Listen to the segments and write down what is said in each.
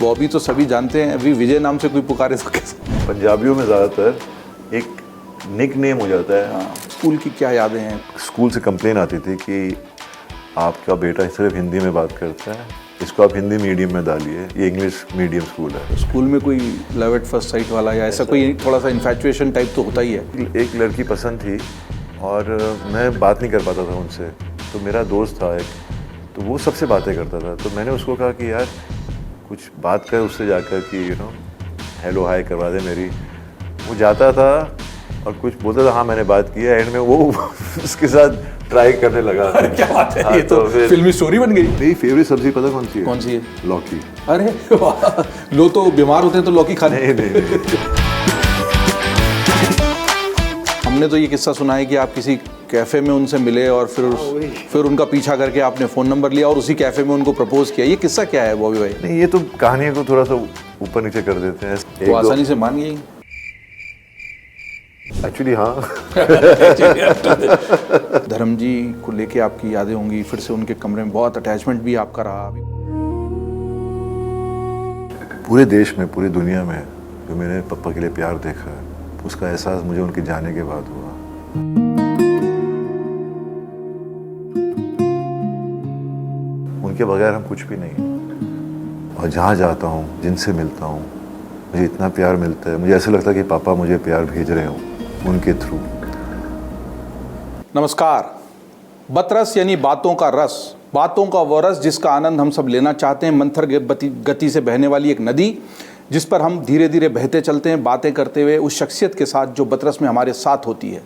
बॉबी तो सभी जानते हैं, अभी विजय नाम से कोई पुकारे तो कैसे? पंजाबियों में ज़्यादातर एक निक नेम हो जाता है। हाँ, स्कूल की क्या यादें हैं? स्कूल से कंप्लेन आती थी कि आपका बेटा सिर्फ हिंदी में बात करता है, इसको आप हिंदी मीडियम में डालिए, ये इंग्लिश मीडियम स्कूल है। स्कूल में कोई लव एट फर्स्ट साइट वाला या ऐसा कोई थोड़ा सा इन्फैचुएशन टाइप तो होता ही है? एक लड़की पसंद थी और मैं बात नहीं कर पाता था उनसे, तो मेरा दोस्त था एक, तो वो सबसे बातें करता था। तो मैंने उसको कहा कि यार कुछ बात कर उससे जाकर कि हेलो हाय करवा दे मेरी। वो जाता था और कुछ बोलता था, हाँ मैंने बात की है, एंड में वो उसके साथ ट्राई करने लगा। क्या बात है, हाँ, ये तो फिल्मी स्टोरी बन गई। मेरी फेवरेट सब्जी पता कौन सी है? कौन सी है? लौकी। अरे वाह, लोग तो बीमार होते हैं तो लौकी खाने। नहीं। हमने तो ये किस्सा सुना है कि आप किसी कैफे में उनसे मिले और फिर उनका पीछा करके आपने फ़ोन नंबर लिया और उसी कैफे में उनको प्रपोज किया। ये किस्सा क्या है बॉबी भाई? नहीं, ये तो कहानी को थोड़ा सा ऊपर नीचे कर देते हैं। वो आसानी से मान गई? एक्चुअली हाँ। धर्म जी को लेके आपकी यादें होंगी, फिर से उनके कमरे में बहुत अटैचमेंट भी आपका रहा। पूरे देश में, पूरी दुनिया में जो मैंने पप्पा के लिए प्यार देखा है, उसका एहसास मुझे उनके जाने के बाद हुआ। उनके बगैर हम कुछ भी नहीं। और जहाँ जाता हूँ, जिनसे मिलता हूँ, मुझे इतना प्यार मिलता है, मुझे ऐसा लगता है कि पापा मुझे प्यार भेज रहे हो उनके थ्रू। नमस्कार। बतरस यानी बातों का रस, बातों का वो रस जिसका आनंद हम सब लेना चाहते हैं। मंथर गति से बहने वाली एक नदी जिस पर हम धीरे धीरे बहते चलते हैं, बातें करते हुए उस शख्सियत के साथ जो बतरस में हमारे साथ होती है।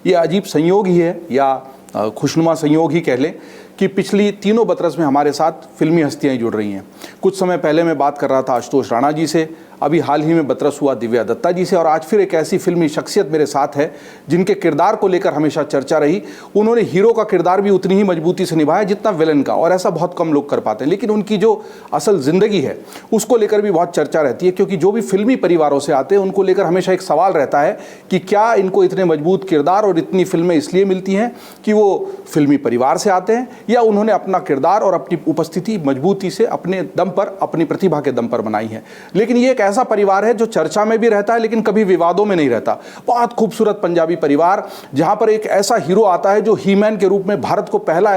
ये अजीब संयोग ही है या खुशनुमा संयोग ही कह लें कि पिछली तीनों बतरस में हमारे साथ फिल्मी हस्तियाँ जुड़ रही हैं। कुछ समय पहले मैं बात कर रहा था आशुतोष राणा जी से, अभी हाल ही में बतरस हुआ दिव्या दत्ता जी से, और आज फिर एक ऐसी फिल्मी शख्सियत मेरे साथ है जिनके किरदार को लेकर हमेशा चर्चा रही। उन्होंने हीरो का किरदार भी उतनी ही मजबूती से निभाया जितना विलन का, और ऐसा बहुत कम लोग कर पाते हैं। लेकिन उनकी जो असल ज़िंदगी है उसको लेकर भी बहुत चर्चा रहती है, क्योंकि जो भी फिल्मी परिवारों से आते हैं उनको लेकर हमेशा एक सवाल रहता है कि क्या इनको इतने मजबूत किरदार और इतनी फिल्में इसलिए मिलती हैं कि वो फिल्मी परिवार से आते हैं, या उन्होंने अपना किरदार और अपनी उपस्थिति मजबूती से अपने दम पर, अपनी प्रतिभा के दम पर बनाई है। लेकिन ये एक ऐसा परिवार है जो चर्चा में भी रहता है लेकिन कभी विवादों में नहीं रहता। बहुत खूबसूरत पंजाबी परिवार जहां पर एक ऐसा हीरो आता है जो हीमैन के रूप में भारत को पहला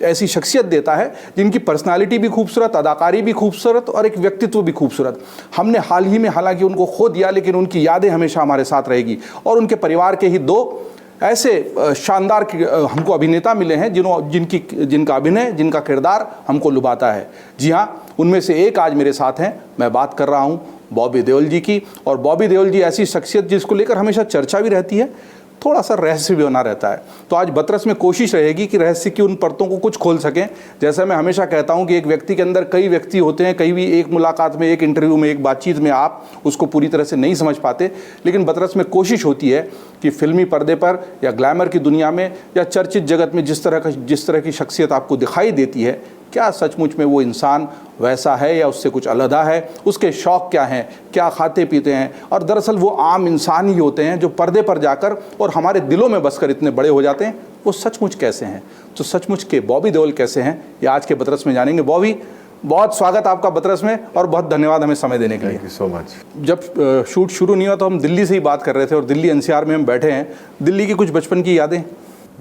ऐसी शख्सियत देता है जिनकी पर्सनालिटी भी खूबसूरत, अदाकारी भी खूबसूरत और एक व्यक्तित्व भी खूबसूरत। हमने हाल ही में हालांकि उनको खो दिया, लेकिन उनकी यादें हमेशा हमारे साथ रहेगी। और उनके परिवार के ही दो ऐसे शानदार हमको अभिनेता मिले हैं जिनका अभिनय, जिनका किरदार हमको लुभाता है। जी हाँ, उनमें से एक आज मेरे साथ हैं। मैं बात कर रहा हूँ बॉबी देओल जी की। और बॉबी देओल जी ऐसी शख्सियत जिसको लेकर हमेशा चर्चा भी रहती है, थोड़ा सा रहस्य भी बना रहता है। तो आज बतरस में कोशिश रहेगी कि रहस्य की उन परतों को कुछ खोल सकें। जैसा मैं हमेशा कहता हूं कि एक व्यक्ति के अंदर कई व्यक्ति होते हैं, कहीं भी एक मुलाकात में, एक इंटरव्यू में, एक बातचीत में आप उसको पूरी तरह से नहीं समझ पाते। लेकिन बतरस में कोशिश होती है कि फिल्मी पर्दे पर या ग्लैमर की दुनिया में या चर्चित जगत में जिस तरह की शख्सियत आपको दिखाई देती है, क्या सचमुच में वो इंसान वैसा है या उससे कुछ अलग है, उसके शौक़ क्या हैं, क्या खाते पीते हैं, और दरअसल वो आम इंसान ही होते हैं जो पर्दे पर जाकर और हमारे दिलों में बसकर इतने बड़े हो जाते हैं। वो सचमुच कैसे हैं? तो सचमुच के बॉबी देओल कैसे हैं, ये आज के बतरस में जानेंगे। बॉबी, बहुत स्वागत आपका बतरस में और बहुत धन्यवाद हमें समय देने के लिए। Thank you so much. जब शूट शुरू नहीं हुआ तो हम दिल्ली से ही बात कर रहे थे और दिल्ली NCR में हम बैठे हैं। दिल्ली की कुछ बचपन की यादें?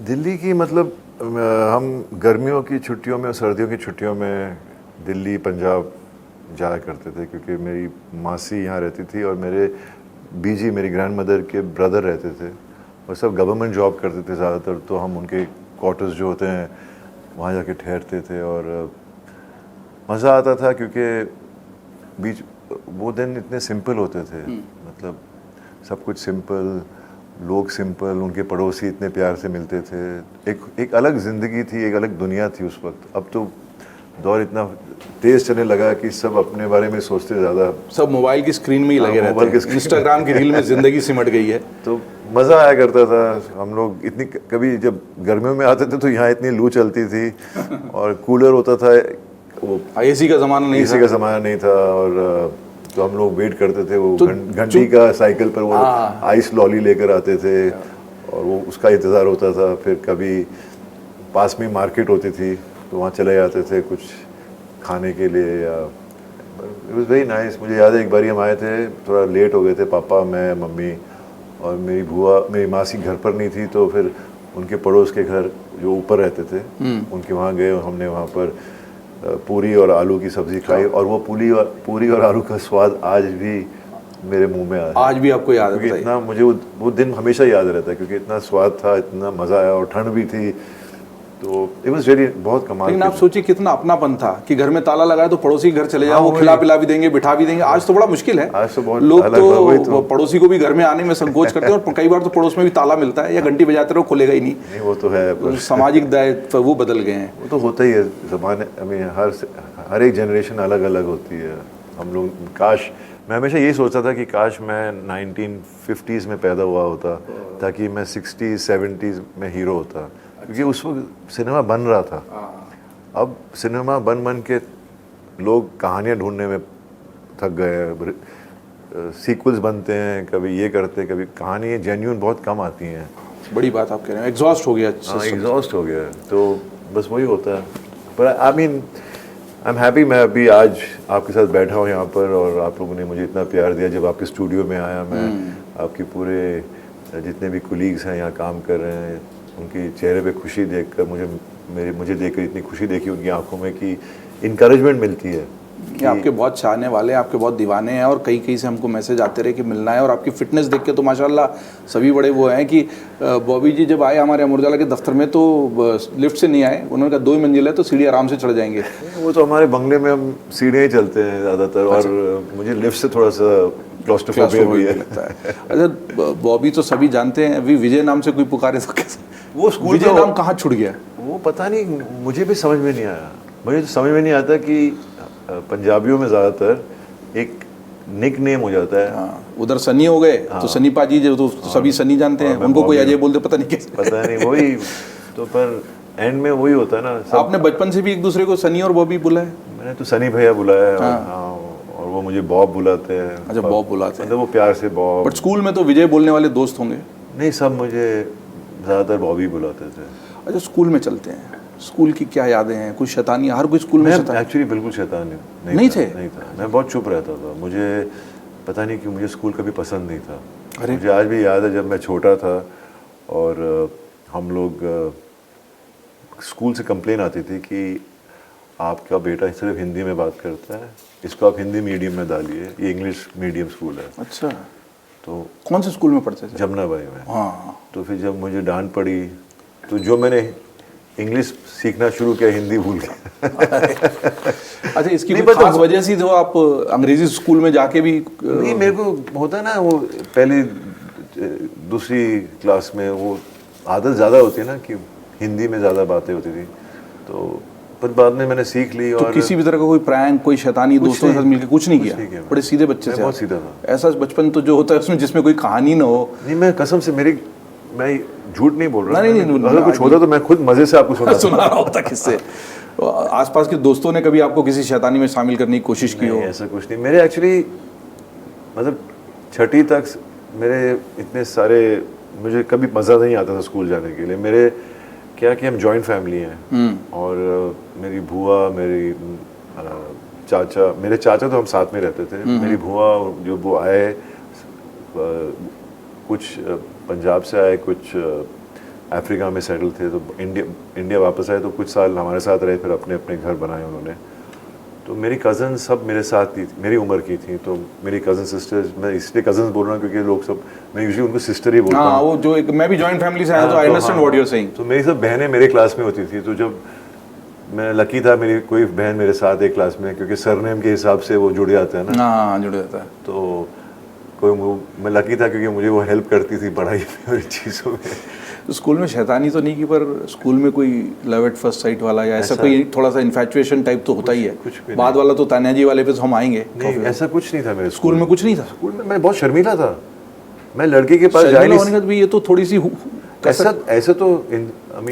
दिल्ली की मतलब हम गर्मियों की छुट्टियों में और सर्दियों की छुट्टियों में दिल्ली, पंजाब जाया करते थे, क्योंकि मेरी मासी यहाँ रहती थी और मेरे बीजी, मेरी ग्रैंड मदर के ब्रदर रहते थे और सब गवर्नमेंट जॉब करते थे ज़्यादातर। तो हम उनके क्वार्टर्स जो होते हैं वहाँ जाके ठहरते थे और मज़ा आता था, क्योंकि वो दिन इतने सिंपल होते थे। मतलब सब कुछ सिंपल, लोग सिंपल, उनके पड़ोसी इतने प्यार से मिलते थे। एक अलग ज़िंदगी थी, एक अलग दुनिया थी उस वक्त। अब तो दौर इतना तेज़ चलने लगा कि सब अपने बारे में सोचते ज़्यादा, सब मोबाइल की स्क्रीन में ही लगे रहते हैं। इंस्टाग्राम की रील में ज़िंदगी सिमट गई है। तो मज़ा आया करता था। हम लोग इतनी, कभी जब गर्मियों में आते थे तो यहाँ इतनी लू चलती थी और कूलर होता था, वो AC का ज़माना नहीं था। AC का ज़माना नहीं था। और तो हम लोग वेट करते थे, वो घंटी का साइकिल पर वो आइस लॉली लेकर आते थे और वो उसका इंतज़ार होता था। फिर कभी पास में मार्केट होती थी तो वहाँ चले जाते थे कुछ खाने के लिए या इट वाज वेरी नाइस। मुझे याद है एक बार हम आए थे, थोड़ा लेट हो गए थे, पापा, मैं, मम्मी और मेरी बुआ, मेरी मासी घर पर नहीं थी, तो फिर उनके पड़ोस के घर जो ऊपर रहते थे उनके वहाँ गए और हमने वहाँ पर पूरी और आलू की सब्ज़ी खाई, और वो पूरी और आलू का स्वाद आज भी मेरे मुंह में आया। आज भी आपको याद है? क्योंकि बताइए। इतना मुझे वो दिन हमेशा याद रहता है, क्योंकि इतना स्वाद था, इतना मज़ा आया, और ठंड भी थी, तो इट वाज रियली बहुत कमाल। लेकिन आप सोचिए कितना अपनापन था कि घर में ताला लगा है तो पड़ोसी के घर चले जाओ, वो खिला पिला भी देंगे, बिठा भी देंगे। आज तो बड़ा मुश्किल है, आज तो बहुत लोग अलग हुआ, वही तो तो। पड़ोसी को भी घर में आने में संकोच करते हैं, और कई बार तो पड़ोस में भी ताला मिलता है या घंटी बजाते रहो, खुलेगा ही नहीं। नहीं, वो तो है, पर सामाजिक दायित्व वो बदल गए हैं। वो तो होता ही है ज़माने। हर एक जनरेशन अलग अलग होती है। हम लोग मैं हमेशा यही सोचता था कि काश मैं 1950s में पैदा हुआ होता, ताकि मैं 60s 70s में हीरो होता, क्योंकि उस वक्त सिनेमा बन रहा था। अब सिनेमा बन के लोग कहानियाँ ढूंढने में थक गए हैं, सीक्वल्स बनते हैं, कभी ये करते हैं, कभी कहानी जेन्यून बहुत कम आती हैं। बड़ी बात आप कह रहे हैं, एग्जॉस्ट हो गया। हाँ, एग्जॉस्ट हो गया, तो बस वही होता है। पर आई एम हैप्पी, मैं अभी आज आपके साथ बैठा हूँ यहाँ पर, और आप लोगों ने मुझे इतना प्यार दिया। जब आपके स्टूडियो में आया मैं, आपके पूरे जितने भी कुलीग्स हैं यहाँ काम कर रहे हैं, उनके चेहरे पे खुशी देखकर मुझे देखकर इतनी खुशी देखी उनकी आंखों में, कि इनकरेजमेंट मिलती है। कि आपके बहुत चाहने वाले हैं, आपके बहुत दीवाने हैं, और कई से हमको मैसेज आते रहे कि मिलना है। और आपकी फिटनेस देख के तो माशाल्लाह सभी बड़े वो हैं कि बॉबी जी जब आए हमारे अमर उजाला के दफ्तर में तो लिफ्ट से नहीं आए, उन्होंने कहा 2 ही मंजिल है तो सीढ़ी आराम से चढ़ जाएंगे। वो तो हमारे बंगले में हम सीढ़ियाँ ही चलते हैं ज़्यादातर, और मुझे लिफ्ट से थोड़ा सा क्लॉस्ट्रोफोबिया भी है। लगता है। अच्छा, बॉबी तो सभी जानते हैं, अभी विजय नाम से कोई पुकारे तो कैसे? वो स्कूल विजय नाम कहाँ छूट गया? वो पता नहीं, मुझे भी समझ में नहीं आया। मुझे तो समझ में नहीं आता कि पंजाबियों में ज़्यादातर एक निक नेम हो जाता है। हाँ, उधर सनी हो गए तो सनी पाजी जो तो सभी सनी जानते हैं, उनको कोई अजय बोलते पता नहीं कैसे। पता नहीं, वही तो, पर एंड में वही होता है ना। आपने बचपन से भी एक दूसरे को सनी और बॉबी बुलाया? मैंने तो सनी भैया बुलाया है, और वो मुझे बॉब बुलाते हैं। अच्छा, बॉब बुलाते हैं, मतलब वो प्यार से बॉब। बट स्कूल में तो विजय बोलने वाले दोस्त होंगे? नहीं, सब मुझे ज़्यादातर बॉबी बुलाते थे। अच्छा, स्कूल में चलते हैं, स्कूल की क्या यादें हैं? कुछ शैतानी? हर कोई स्कूल में शैतान एक्चुअली बिल्कुल शैतान नहीं थे? नहीं था, मैं बहुत चुप रहता था। मुझे पता नहीं क्यों मुझे स्कूल कभी पसंद नहीं था। अरे, मुझे आज भी याद है जब मैं छोटा था और हम लोग स्कूल से कंप्लेन आती थी कि आपका बेटा सिर्फ हिंदी में बात करता है, इसको आप हिंदी मीडियम में डालिए, ये इंग्लिश मीडियम स्कूल है। अच्छा, तो कौन से स्कूल में पढ़ते थे? जमुनाबाई में। हाँ, तो फिर जब मुझे डांट पड़ी, तो जो मैंने इंग्लिश सीखना शुरू किया, हिंदी भूल गया। अच्छा, इसकी कोई खास वजह सी तो आप अंग्रेजी स्कूल में जाके भी? नहीं, मेरे को होता है ना, वो पहली दूसरी क्लास में वो आदत ज़्यादा होती है ना कि हिंदी में ज़्यादा बातें होती थी, तो पर बाद में मैंने सीख ली। तो और किसी भी तरह का कोई प्रैंक, कोई शैतानी दोस्तों के साथ मिलकर कुछ नहीं किया? बड़े सीधे बच्चे से? बहुत सीधा था। ऐसा बचपन तो जो होता है उसमें जिसमें कोई कहानी ना हो। नहीं, मैं कसम से मैं झूठ नहीं बोल रहा। नहीं, अगर कुछ होता तो मैं खुद मजे से आपको सुना रहा होता किससे। आसपास के दोस्तों ने कभी आपको किसी शैतानी में शामिल करने की कोशिश की हो? ऐसा कुछ नहीं। मेरे एक्चुअली मतलब 6ठी तक मेरे इतने सारे, मुझे कभी मज़ा नहीं आता था स्कूल जाने के लिए। मेरे क्या कि हम जॉइंट फैमिली हैं, और मेरी बुआ, मेरी चाचा, मेरे चाचा तो हम साथ में रहते थे। मेरी बुआ जो वो आए, कुछ पंजाब से आए, कुछ अफ्रीका में सेटल थे, तो इंडिया वापस आए, तो कुछ साल हमारे साथ रहे, फिर अपने अपने घर बनाए उन्होंने। तो मेरी कज़न सब मेरे साथ थी, मेरी उम्र की थी। तो मेरी कज़न सिस्टर्स, मैं इसलिए कज़न्स बोल रहा हूँ क्योंकि लोग सब, मैं यूजुअली उनको सिस्टर ही बोलता हूँ। हाँ, वो जो एक, मैं भी जॉइंट फैमिली से आया तो I understand what you are saying. तो मेरी सब बहनें मेरे क्लास में होती थी। तो जब मैं लकी था, मेरी कोई बहन मेरे साथ एक क्लास में, क्योंकि सरनेम के हिसाब से वो जुड़ जाता है ना। हाँ, जुड़ जाता है। तो मैं लकी था क्योंकि मुझे वो हेल्प करती थी पढ़ाई में और चीज़ों में। तो स्कूल में शैतानी तो नहीं की, पर स्कूल में कोई लव एट फर्स्ट साइट वाला या ऐसा कोई थोड़ा सा इन्फैचुएशन टाइप तो होता ही है? कुछ भी बाद वाला तो तान्या जी वाले पे तो हम आएंगे। नहीं, ऐसा कुछ नहीं था मेरे स्कूल में। कुछ नहीं था? स्कूल में मैं बहुत शर्मीला था। मैं लड़के के पास शर्मिला होने का भी ये तो थोड़ी सी ऐसा तो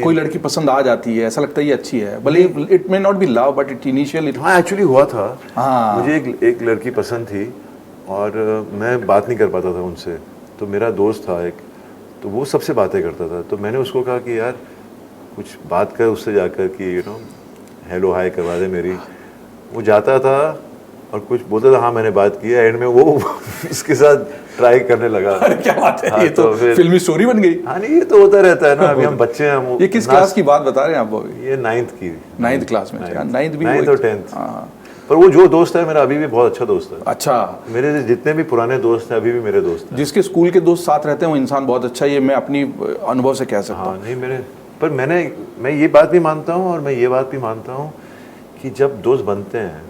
कोई लड़की पसंद आ जाती है, ऐसा लगता है ये अच्छी है, भले it may not be love but it initial. हाँ, एक्चुअली हुआ था। हाँ, मुझे एक लड़की पसंद थी, और मैं बात नहीं कर पाता था उनसे। तो मेरा दोस्त था एक, तो वो सबसे बातें करता था। तो मैंने उसको कहा कि यार कुछ बात कर उससे जाकर कि हेलो हाय करवा दे मेरी। वो जाता था, और कुछ बोलता था हाँ मैंने बात की है, एंड में वो इसके साथ ट्राई करने लगा। अरे क्या बात है, हाँ, ये तो फिर फिल्मी स्टोरी बन गई। हाँ नहीं ये तो होता रहता है ना, अभी हम बच्चे हैं हम। ये किस क्लास की बात बता रहे हैं आप अभी? ये 9th की, 9th क्लास में? 9th और 10th। हाँ। पर वो जो दोस्त है मेरा अभी भी बहुत अच्छा दोस्त है। अच्छा, मेरे जितने भी पुराने दोस्त हैं अभी भी मेरे दोस्त हैं। जिसके स्कूल के दोस्त साथ रहते हैं वो इंसान बहुत अच्छा है, ये मैं अपनी अनुभव से कह सकता हूँ। हाँ नहीं पर मैं ये बात भी मानता हूँ और मैं ये बात भी मानता हूँ कि जब दोस्त बनते हैं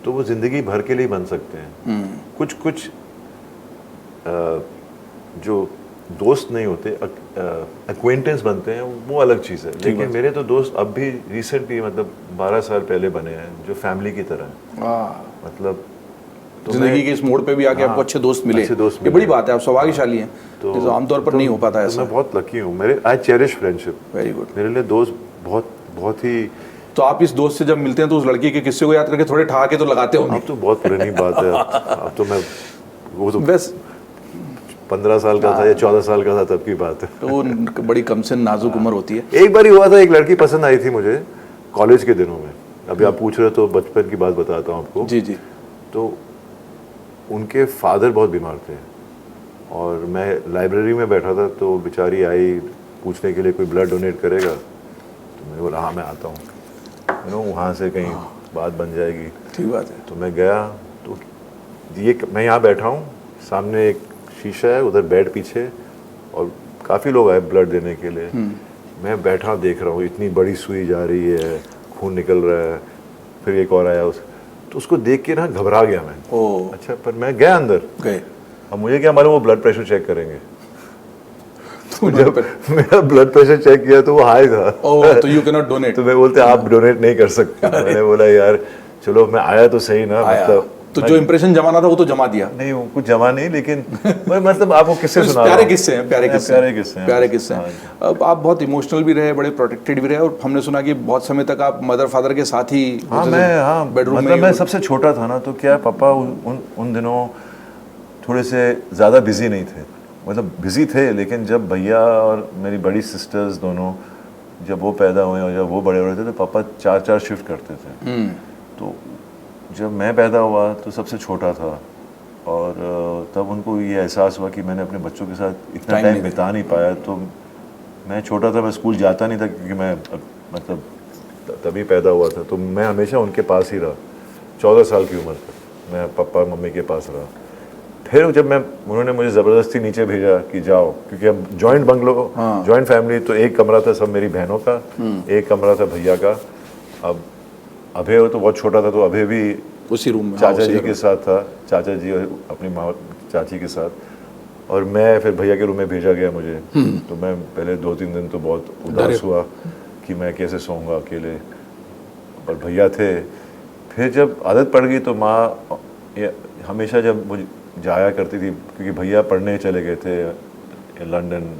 तो वो जिंदगी भर के लिए बन सकते हैं। कुछ जो दोस्त नहीं होते, एक्वेंटेंस बनते हैं, वो अलग चीज़ है। लेकिन मेरे तो दोस्त अब भी रिसेंटली मतलब 12 साल पहले बने हैं, जो फैमिली की तरह हैं। मतलब तो जिंदगी के इस मोड़ पे भी आके आपको अच्छे दोस्त मिले, ये बड़ी बात है, आप सौभाग्यशाली हैं। तो आमतौर पर नहीं हो पाता ऐसा। मैं बहुत लकी हूँ, मेरे I cherish friendship. Very good. मेरे लिए दोस्त बहुत ही। तो आप इस दोस्त से जब मिलते हैं तो उस लड़की के किस्से को याद करके थोड़े ठहाके तो लगाते होंगे? अब तो बहुत पुरानी बात है, अब तो मैं वो तो बस 15 साल का था या 14 साल का था तब की बात है। तो बड़ी कमसिन नाजुक उम्र होती है। एक बार ही हुआ था, एक लड़की पसंद आई थी मुझे कॉलेज के दिनों में। अभी आप पूछ रहे हो तो बचपन की बात बताता हूँ आपको। जी जी। तो उनके फादर बहुत बीमार थे और मैं लाइब्रेरी में बैठा था, तो बेचारी आई पूछने के लिए कोई ब्लड डोनेट करेगा। तो मैंने बोला हाँ मैं आता हूँ, वहाँ से कहीं बात बन जाएगी। ठीक बात है। तो मैं गया, तो ये मैं यहाँ बैठा हूँ, सामने एक शीशा है, उधर बेड पीछे, और काफ़ी लोग आए ब्लड देने के लिए। मैं बैठा देख रहा हूँ, इतनी बड़ी सुई जा रही है, खून निकल रहा है। फिर एक और आया तो उसको देख के ना घबरा गया मैं। ओह अच्छा, पर मैं गया अंदर गए। अब मुझे क्या मालूम वो ब्लड प्रेशर चेक करेंगे। तो जब मेरा ब्लड प्रेशर चेक किया तो वो हाई था। ओह, तो यू कैन नॉट डोनेट। तो मैं बोलते आप डोनेट नहीं कर सकते। मैंने बोला यार चलो मैं आया तो सही ना, मतलब तो जो इंप्रेशन जमाना था वो तो जमा दिया। नहीं वो कुछ जमा नहीं, लेकिन मतलब आपको किससे सुना प्यारे किस्से हैं, प्यारे किस्से हाँ। हैं। अब आप बहुत इमोशनल भी रहे, बड़े प्रोटेक्टेड भी रहे, और हमने सुना कि बहुत समय तक आप मदर फादर के साथ ही बेडरूम में। मतलब मैं सबसे छोटा था ना, तो क्या पापा उन दिनों थोड़े से ज़्यादा बिजी नहीं थे, मतलब बिजी थे, लेकिन जब भैया और मेरी बड़ी सिस्टर्स दोनों जब वो पैदा हुए और जब वो बड़े हो रहे थे तो पापा 4 शिफ्ट करते थे। तो जब मैं पैदा हुआ तो सबसे छोटा था, और तब उनको ये एहसास हुआ कि मैंने अपने बच्चों के साथ इतना टाइम बिता नहीं पाया। तो मैं छोटा था, मैं स्कूल जाता नहीं था क्योंकि मैं मतलब तभी पैदा हुआ था। तो मैं हमेशा उनके पास ही रहा, 14 साल की उम्र तक मैं पापा मम्मी के पास रहा। फिर जब उन्होंने मुझे ज़बरदस्ती नीचे भेजा कि जाओ, क्योंकि अब जॉइंट बंगलो, जॉइंट फैमिली, तो एक कमरा था सब मेरी बहनों का, एक कमरा था भैया का। अब अभय तो बहुत छोटा था, तो अभय भी उसी रूम में चाचा जी के साथ था, चाचा जी और अपनी माँ चाची के साथ, और मैं फिर भैया के रूम में भेजा गया मुझे। तो मैं पहले 2-3 दिन तो बहुत उदास हुआ कि मैं कैसे सोऊंगा अकेले, और भैया थे। फिर जब आदत पड़ गई तो माँ हमेशा जब मुझे जाया करती थी, क्योंकि भैया पढ़ने चले गए थे लंदन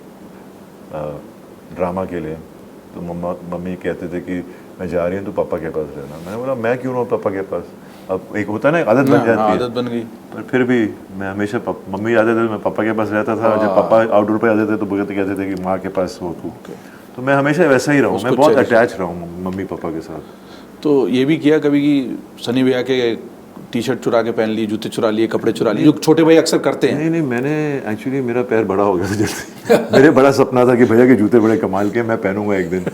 ड्रामा के लिए, तो मम्मी कहते थे कि मैं जा रही हूँ तो पापा के पास रहना। मैंने बोला मैं क्यों रहूँ पापा के पास, अब एक होता है ना आदत बन जाती है। आदत बन गई। पर फिर भी मैं हमेशा मम्मी आते थे मैं पापा के पास रहता था। जब पापा आउटडोर पे आते थे तो कहते थे कि माँ के पास हो तू। तो मैं हमेशा वैसा ही रहा हूँ, मैं बहुत अटैच रहा हूँ मम्मी पापा के साथ। तो ये भी किया कभी कि सनी भैया के टी शर्ट चुरा के पहन ली, जूते चुरा लिए, कपड़े चुरा लिए, जो छोटे भाई अक्सर करते हैं? नहीं मैंने एक्चुअली मेरा पैर बड़ा हो गया था जल्दी। मेरे बड़ा सपना था कि भैया के जूते बड़े कमाल के, मैं पहनूंगा एक दिन।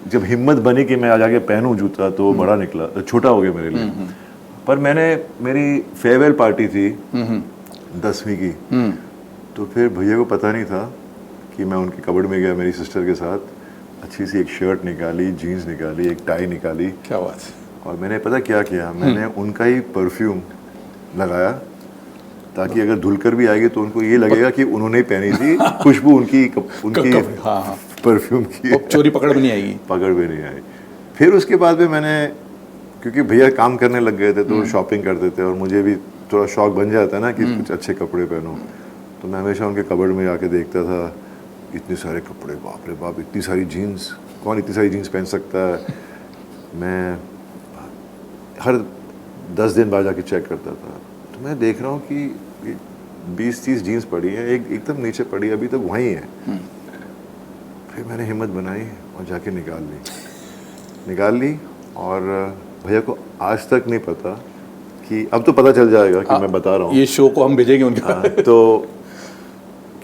जब हिम्मत बनी कि मैं आज आके पहनूं जूता, तो बड़ा निकला, तो छोटा हो गया मेरे लिए। पर मेरी फेयरवेल पार्टी थी 10वीं की, तो फिर भैया को पता नहीं था कि मैं उनकी कबर्ड में गया मेरी सिस्टर के साथ, अच्छी सी एक शर्ट निकाली, जीन्स निकाली, एक टाई निकाली। क्या बात है। और मैंने पता क्या किया, मैंने उनका ही परफ्यूम लगाया, ताकि अगर धुलकर भी आएगी तो उनको ये लगेगा कि उन्होंने ही पहनी थी, खुशबू उनकी परफ्यूम की। चोरी पकड़ भी नहीं आएगी। पकड़ भी नहीं आई। फिर उसके बाद में मैंने, क्योंकि भैया काम करने लग गए थे तो शॉपिंग करते थे, और मुझे भी थोड़ा शौक बन जाता है ना कि कुछ अच्छे कपड़े पहनूं, तो मैं हमेशा उनके कबर्ड में जाके देखता था, इतने सारे कपड़े, बाप रे बाप, इतनी सारी जीन्स, कौन इतनी सारी जीन्स पहन सकता है। मैं हर 10 दिन बाद जाके चेक करता था, तो मैं देख रहा हूँ कि 20-30 जीन्स पड़ी है, एकदम नीचे पड़ी, अभी तक वहीं है। फिर मैंने हिम्मत बनाई और जाके निकाल ली। और भैया को आज तक नहीं पता कि अब तो पता चल जाएगा कि मैं बता रहा हूँ। ये शो को हम भेजेंगे उनके हाँ, तो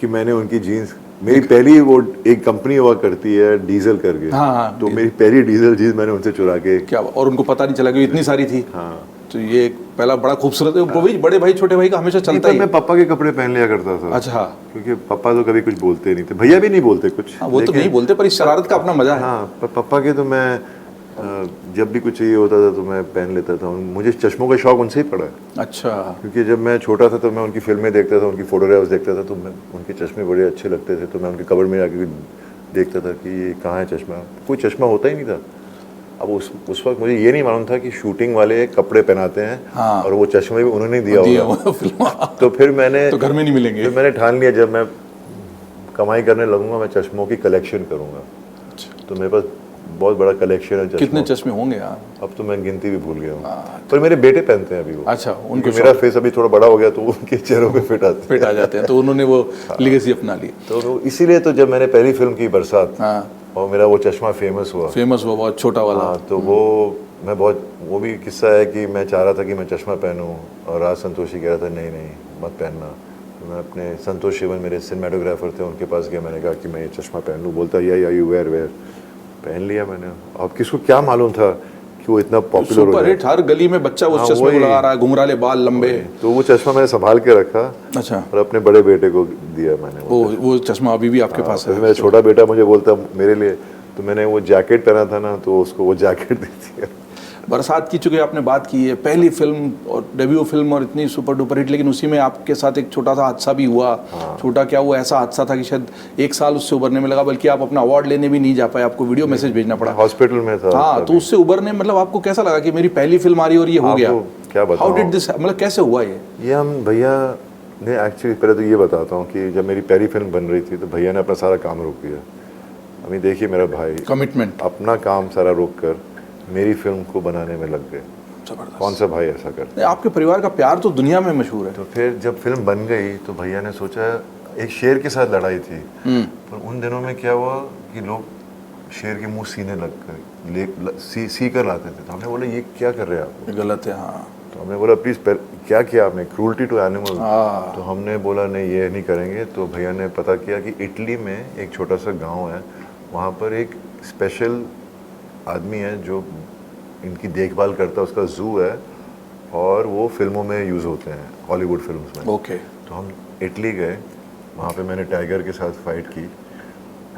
कि मैंने उनकी जीन्स, मेरी पहली वो एक कंपनी हुआ करती है डीजल करके, हाँ, तो मेरी पहली डीजल जीन्स मैंने उनसे चुरा के, क्या, और उनको पता नहीं चला कि इतनी सारी थी। हाँ, तो ये एक पहला बड़ा खूबसूरत है। वो भी बड़े भाई छोटे भाई का हमेशा चलता ही मैं पापा के कपड़े पहन लिया करता था। अच्छा, क्योंकि पापा तो कभी कुछ बोलते नहीं थे, भैया भी नहीं बोलते कुछ। हाँ, वो तो नहीं बोलते, पर इस शरारत का अपना मजा है। हाँ, पर पापा के तो मैं जब भी कुछ चाहिए होता था तो मैं पहन लेता था। मुझे चश्मों का शौक उनसे ही पड़ा है, अच्छा, क्योंकि जब मैं छोटा था तो मैं उनकी फिल्में देखता था, उनकी फोटोग्राफ्स देखता था, तो मैं उनके चश्मे बड़े अच्छे लगते थे, तो मैं उनके कवर में जाके देखता था कि ये कहाँ है चश्मा। कोई चश्मा होता ही नहीं था। अब उस वक्त मुझे ये नहीं मालूम था कि शूटिंग वाले कपड़े पहनाते हैं, हाँ, और वो चश्मे भी उन्होंने दिया होगा। तो फिर मैंने तो घर में नहीं मिलेंगे। फिर मैंने ठान लिया जब मैं कमाई करने लगूंगा मैं चश्मों की कलेक्शन करूंगा। तो मेरे पास बहुत बड़ा कलेक्शन है। कितने चश्मे होंगे यार? अब तो मैं गिनती भी भूल गया हूँ, पर मेरे बेटे पहनते हैं अभी वो। अच्छा, उनको मेरा फेस अभी थोड़ा बड़ा हो गया तो उनके चेहरों पे फिट आ जाते हैं, तो उन्होंने वो लेगेसी अपना ली। तो इसीलिए तो जब मैंने पहली फिल्म की बरसात, हाँ, और मेरा वो चश्मा फेमस हुआ बहुत छोटा वाला। हाँ, तो वो भी किस्सा है कि मैं चाह रहा था कि मैं चश्मा पहनूं, और राज संतोषी कह रहा था नहीं नहीं मत पहनना। तो मैं अपने संतोष शिवन मेरे सिनेमाटोग्राफर थे, उनके पास गया, मैंने कहा कि मैं ये चश्मा पहन लूँ। बोलता यू वेयर पहन लिया मैंने। अब किसको क्या मालूम था कि वो इतना पॉपुलर हो सुपर हिट, हर गली में बच्चा उस चश्मे को लगा रहा है, घुंघराले बाल लंबे। तो वो चश्मा मैंने संभाल के रखा, अच्छा, और अपने बड़े बेटे को दिया मैंने। वो चश्मा अभी भी आपके पास है? मेरा छोटा बेटा मुझे बोलता मेरे लिए, तो मैंने वो जैकेट पहना था ना, तो उसको वो जैकेट दी थी। बरसात की चूंकि आपने बात की है, पहली फिल्म और डेब्यू फिल्म और इतनी सुपर डुपर हिट, लेकिन उसी में आपके साथ एक छोटा सा हादसा भी हुआ। छोटा क्या, वो ऐसा हादसा था कि शायद 1 साल उससे उबरने में लगा, बल्कि आप अपना अवार्ड लेने भी नहीं जा पाए, आपको वीडियो मैसेज भेजना पड़ा। हॉस्पिटल में था। हाँ, तो उससे उबरने मतलब आपको कैसा लगा कि मेरी पहली फिल्म आ रही और ये हो गया? क्या बताऊं, हाउ डिड दिस, मतलब कैसे हुआ ये? हम भैया ने एक्चुअली, पहले तो ये बताता हूँ कि जब मेरी पहली फिल्म बन रही थी तो भैया ने अपना सारा काम रोक दिया। अभी देखिए मेरा भाई कमिटमेंट, अपना काम सारा रोक कर मेरी फिल्म को बनाने में लग गए। जबरदस्त। कौन सा भाई ऐसा करता है? आपके परिवार का प्यार तो दुनिया में मशहूर है। तो फिर जब फिल्म बन गई तो भैया ने सोचा, एक शेर के साथ लड़ाई थी, पर उन दिनों में क्या हुआ कि लोग शेर के मुंह सीने लग कर सी कर लाते थे। तो हमने बोला ये क्या कर रहे हैं आप, गलत है। हाँ, तो हमने बोला प्लीज़ क्या किया आपने, क्रूल्टी टू एनिमल। तो हमने बोला नहीं ये नहीं करेंगे। तो भैया ने पता किया कि इटली में एक छोटा सा गांव है, वहाँ पर एक स्पेशल आदमी है जो इनकी देखभाल करता है, उसका जू है, और वो फिल्मों में यूज़ होते हैं, हॉलीवुड फिल्म्स में। ओके। तो हम इटली गए, वहाँ पे मैंने टाइगर के साथ फाइट की,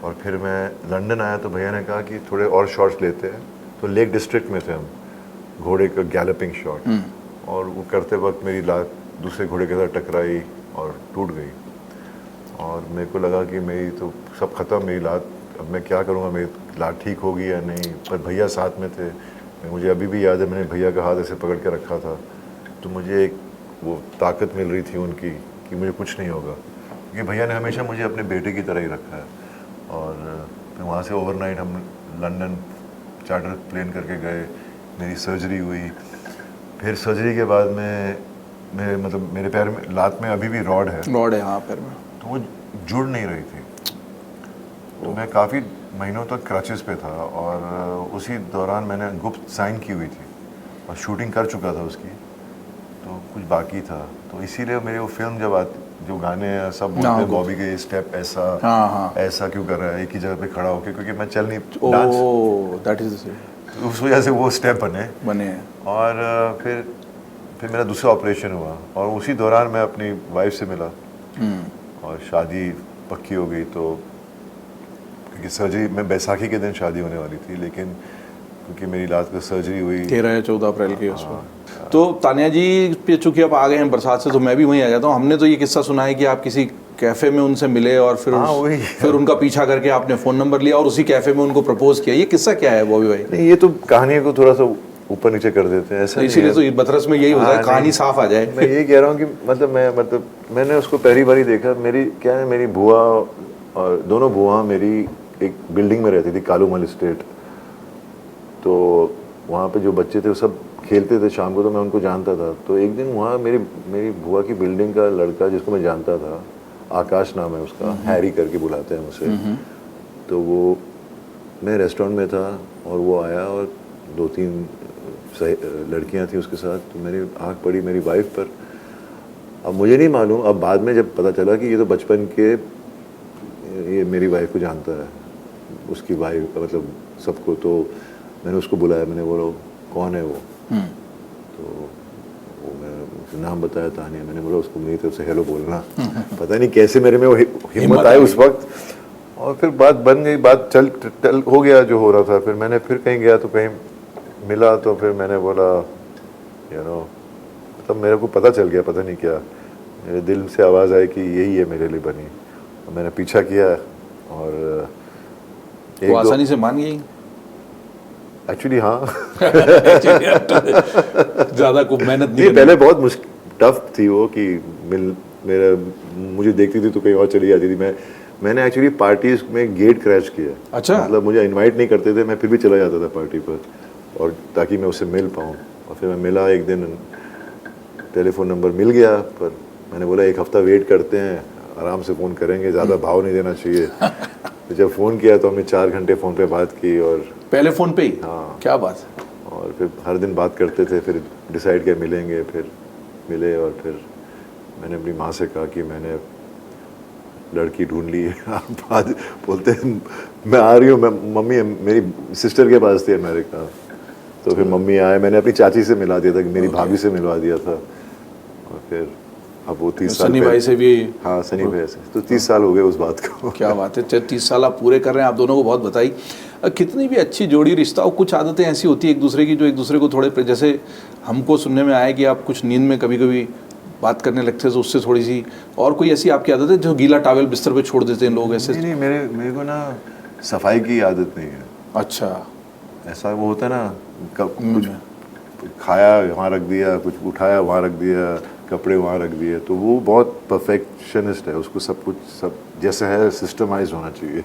और फिर मैं लंदन आया तो भैया ने कहा कि थोड़े और शॉट्स लेते हैं। तो लेक डिस्ट्रिक्ट में थे हम, घोड़े का गैलपिंग शॉट, और वो करते वक्त मेरी लात दूसरे घोड़े के साथ टकराई और टूट गई, और मेरे को लगा कि मेरी तो सब ख़त्म, मेरी लात, अब मैं क्या करूँगा, मेरी लात ठीक होगी या नहीं। पर भैया साथ में थे, मुझे अभी भी याद है मैंने भैया का हाथ ऐसे पकड़ के रखा था, तो मुझे एक वो ताकत मिल रही थी उनकी कि मुझे कुछ नहीं होगा, क्योंकि भैया ने हमेशा मुझे अपने बेटे की तरह ही रखा है। और फिर वहाँ से ओवरनाइट हम लंदन चार्टर प्लेन करके गए, मेरी सर्जरी हुई। फिर सर्जरी के बाद में मेरे पैर में, लात में अभी भी रॉड है हाँ पैर में, तो वो जुड़ नहीं रही थी। तो मैं काफ़ी महीनों तक क्रचेस पे था, और उसी दौरान मैंने गुप्त साइन की हुई थी और शूटिंग कर चुका था उसकी, तो कुछ बाकी था। तो इसीलिए मेरी वो फिल्म जब आती, जो गाने हैं सब बोलते हैं बॉबी के स्टेप ऐसा ऐसा क्यों कर रहा है एक ही जगह पे खड़ा होके, क्योंकि मैं चल नहीं, दैट इज तो उस वजह से वो स्टेप बने हैं। और फिर मेरा दूसरा ऑपरेशन हुआ, और उसी दौरान मैं अपनी वाइफ से मिला, और शादी पक्की हो गई। तो क्योंकि सर्जरी में बैसाखी के दिन शादी होने वाली थी, लेकिन क्योंकि मेरी लात की सर्जरी हुई 13 या 14 अप्रैल के उसमें। तो तानिया जी पे चूंकि आप आ गए हैं बरसात से, तो मैं भी वहीं आ जाता हूँ। हमने तो ये किस्सा सुना है कि आप किसी कैफे में उनसे मिले, और फिर उनका पीछा करके आपने फ़ोन नंबर लिया और उसी कैफे में उनको प्रपोज किया। ये किस्सा क्या है बॉबी भाई? नहीं, ये तो कहानी को थोड़ा सा ऊपर नीचे कर देते हैं, ऐसा इसीलिए तो बतरस में यही होता है, कहानी साफ आ जाए। मैं ये कह रहा हूँ कि मैंने उसको पहली बार ही देखा। मेरी बुआ और दोनों बुआ मेरी एक बिल्डिंग में रहती थी, कालूमल स्टेट। तो वहाँ पे जो बच्चे थे वो सब खेलते थे शाम को, तो मैं उनको जानता था। तो एक दिन वहाँ मेरी बुआ की बिल्डिंग का लड़का, जिसको मैं जानता था, आकाश नाम है उसका, हैरी करके बुलाते हैं उसे, तो वो मैं रेस्टोरेंट में था और वो आया और 2-3 लड़कियां थी उसके साथ, तो मेरी आंख पड़ी मेरी वाइफ पर। अब मुझे नहीं मालूम, अब बाद में जब पता चला कि ये तो बचपन के, ये मेरी वाइफ को जानता है, उसकी वाइफ मतलब सबको। तो मैंने उसको बुलाया, मैंने बोला कौन है वो? तो वो मैंने उसका नाम बताया, तानिया। मैंने बोला उसको मेरी तरफ से हेलो बोलना। पता नहीं कैसे मेरे में वो हिम्मत आई उस वक्त, और फिर बात बन गई, बात चल हो गया जो हो रहा था। फिर मैंने फिर कहीं गया तो कहीं मिला, तो फिर मैंने बोला तब मेरे को पता चल गया, पता नहीं क्या मेरे दिल से आवाज़ आई कि यही है मेरे लिए बनी। और मैंने पीछा किया, और वो आसानी से मान गई? एक्चुअली हाँ। ज़्यादा को मेहनत नहीं पहले बहुत मुश्किल टफ थी वो, कि मुझे देखती थी तो कहीं और चली जाती थी। मैंने एक्चुअली पार्टीज में गेट क्रैश किया। अच्छा। मतलब मुझे इनवाइट नहीं करते थे, मैं फिर भी चला जाता था पार्टी पर, और ताकि मैं उससे मिल पाऊँ। और फिर मैं मिला एक दिन, टेलीफोन नंबर मिल गया, पर मैंने बोला एक हफ्ता वेट करते हैं, आराम से फ़ोन करेंगे, ज़्यादा भाव नहीं देना चाहिए। तो जब फ़ोन किया तो हमने 4 घंटे फ़ोन पे बात की, और पहले फ़ोन पे ही? हाँ। क्या बात। और फिर हर दिन बात करते थे, फिर डिसाइड किया मिलेंगे, फिर मिले। और फिर मैंने अपनी माँ से कहा कि मैंने लड़की ढूंढ ली है। आज बोलते हैं मैं आ रही हूँ, मैं मम्मी मेरी सिस्टर के पास थी अमेरिका, तो फिर मम्मी आए, मैंने अपनी चाची से मिला दिया था, कि मेरी भाभी से मिलवा दिया था। और फिर अब वो 30 साल सनी भाई से भी? हाँ, सनी भाई से तो 30 साल हो गए उस बात को। क्या बात है, 30 साल आप पूरे कर रहे हैं, आप दोनों को बहुत बधाई। कितनी भी अच्छी जोड़ी रिश्ता हो, कुछ आदतें ऐसी होती है एक दूसरे की जो एक दूसरे को थोड़े, जैसे हमको सुनने में आया कि आप कुछ नींद में कभी कभी बात करने लगते हैं, तो उससे थोड़ी सी, और कोई ऐसी आपकी आदत है जो गीला टॉवेल बिस्तर पे छोड़ देते हैं लोग ऐसे? नहीं, मेरे को ना सफाई की आदत नहीं है। अच्छा। ऐसा वो होता है ना, कुछ खाया वहाँ रख दिया, कुछ उठाया वहाँ रख दिया, कपड़े वहाँ रख दिए, तो वो बहुत परफेक्शनिस्ट है, उसको सब कुछ सब जैसा है सिस्टमाइज होना चाहिए।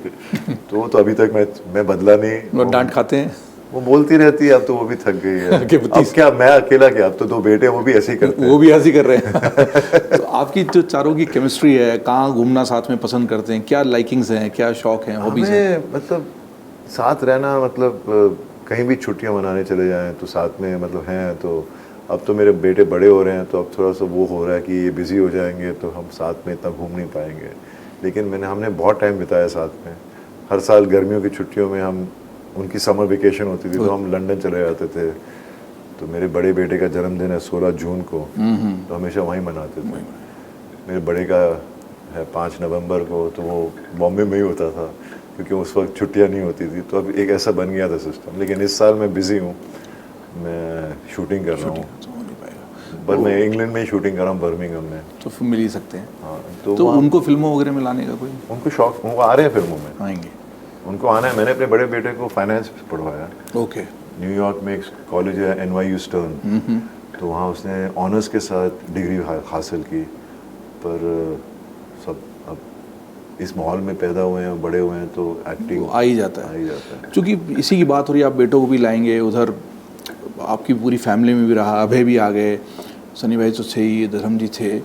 तो अभी तक मैं बदला नहीं। डांट खाते हैं? वो बोलती रहती है, अब तो वो भी थक गई है। अब क्या मैं अकेला, क्या अब तो 2 बेटे वो भी ऐसे ही करते हैं। वो भी ऐसे ही कर रहे हैं। तो आपकी जो चारों की केमिस्ट्री है, कहाँ घूमना साथ में पसंद करते हैं, क्या लाइकिंग्स हैं, क्या शौक हैं, हॉबीज हैं? मतलब साथ रहना, मतलब कहीं भी छुट्टियां मनाने चले जाएं तो साथ में मतलब हैं। तो अब तो मेरे बेटे बड़े हो रहे हैं, तो अब थोड़ा सा वो हो रहा है कि ये बिज़ी हो जाएंगे तो हम साथ में इतना घूम नहीं पाएंगे। लेकिन हमने बहुत टाइम बिताया साथ में। हर साल गर्मियों की छुट्टियों में हम, उनकी समर वेकेशन होती थी तो हम लंदन चले जाते थे। तो मेरे बड़े बेटे का जन्मदिन है 16 जून को, तो हमेशा वहीं मनाते थे। मेरे बड़े का है 5 नवंबर को, तो वो बॉम्बे में ही होता था, क्योंकि उस वक्त छुट्टियां नहीं होती थी। तो अब एक ऐसा बन गया था सिस्टम। लेकिन इस साल मैं बिज़ी हूँ, मैं शूटिंग कर रहा हूँ, पर मैं इंग्लैंड में ही शूटिंग कर रहा हूँ, बर्मिंघम में। तो फिर मिल ही सकते हैं। हाँ, तो उनको फिल्मों वगैरह में लाने का कोई? उनको शौक, वो आ रहे हैं फिल्मों में, आएंगे, उनको आना है। मैंने अपने बड़े बेटे को फाइनेंस पढ़वाया। ओके। न्यूयॉर्क में एक कॉलेज है NYU स्टर्न, तो वहाँ उसने ऑनर्स के साथ डिग्री हासिल की। पर सब अब इस माहौल में पैदा हुए हैं, बड़े हुए हैं, तो एक्टिंग आ ही जाता आ ही जाता है। क्योंकि इसी की बात हो रही है, आप बेटों को भी लाएंगे, उधर आपकी पूरी फैमिली में भी रहा, अभय भी आ गए, सनी भाई तो थे ही, धर्म जी थे।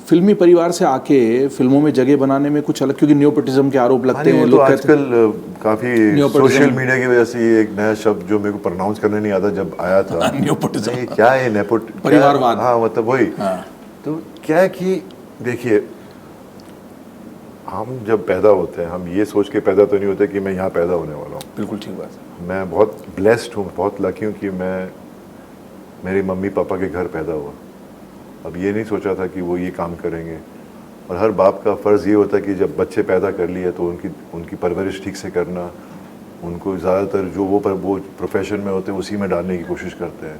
फिल्मी परिवार से आके फिल्मों में जगह बनाने में कुछ अलग, क्योंकि न्योपोटिज्म के आरोप लगते हैं। तो आजकल काफी सोशल मीडिया की वजह से ये एक नया शब्द जो मेरे को प्रोनाउंस करने नहीं आता जब आया था, न्योपोटिज्म क्या है, नेपोट परिवारवाद। हाँ, मतलब वही। तो क्या है कि देखिए, हम जब पैदा होते हैं, हम ये सोच के पैदा तो नहीं होते कि मैं यहाँ पैदा होने वाला हूँ। बिल्कुल ठीक बात है। मैं बहुत ब्लेस्ड हूँ, बहुत लकी हूँ कि मैं मेरे मम्मी पापा के घर पैदा हुआ। अब ये नहीं सोचा था कि वो ये काम करेंगे। और हर बाप का फ़र्ज़ ये होता है कि जब बच्चे पैदा कर लिए तो उनकी परवरिश ठीक से करना, उनको ज़्यादातर जो वो प्रोफेशन में होते हैं उसी में डालने की कोशिश करते हैं।